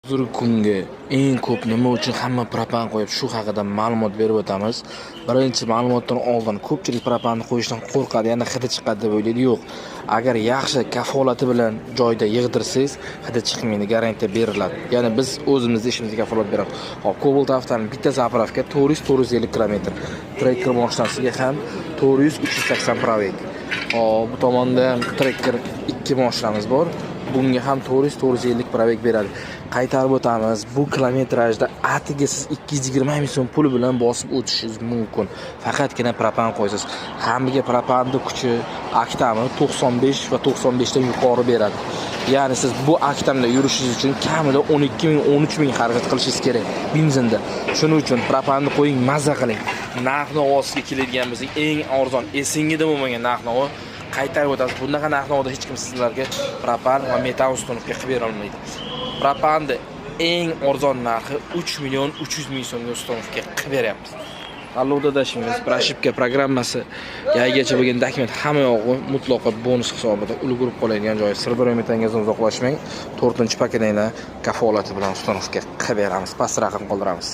Hozirgi kunga eng ko'p nima uchun hamma propan qo'yib shu haqida ma'lumot berib o'tamiz. Birinchi ma'lumotdan oldin ko'pchilik propanni qo'yishdan qo'rqadi, yana hidi chiqadi deb o'ylaydi. Yo'q. Agar yaxshi kafolati bilan joyda yig'dirsangiz, hidi chiqmaydi, garantiya beriladi. Ya'ni biz o'zimiz ishimizga kafolat beramiz. Hop, Cobalt avtoning bitta zapravka 400-450 km. Trekker mashinasiga ham 400-380 probeg. Hop, bu tomonda ham trekker 2 mashinamiz bor. Bunga ham 400-450 probeg beradi. Qaytarib o'tamiz. Bu kilometrajda atiga siz 220 ming so'm pul bilan bosib o'tishingiz mumkin. Faqatgina propan qo'ysiz. Hammaga propanning kuchi aktami 95 va 95 dan yuqori beradi. Ya'ni siz bu aktamda yurishingiz uchun kamida 12 ming, 13 ming xarajat qilishingiz kerak benzinda. Shuning uchun propanni qo'ying, mazza qiling. Narx-navosiga keladigan bo'lsak, eng arzon, esingizda bo'lmagan narx-navo qaytarib o'tasiz. Bundaqa narx-navoda hech kim sizlarga propan va metan ustunovka qilib bera olmaydi. Propanni eng arzon narxi 3 million 300 ming so'mga ustunovka qilib beryapmiz. Tanlovda dashimiz Prashipka programmasi yaygacha bo'lgan dokument hamma yog'i mutlaqo bonus hisobida ulgurib qoladigan joyi. Sir metangizdan uzoqlashmang. 4-paketini kafolati bilan ustunovka qilib beramiz. Past raqam qoldiramiz.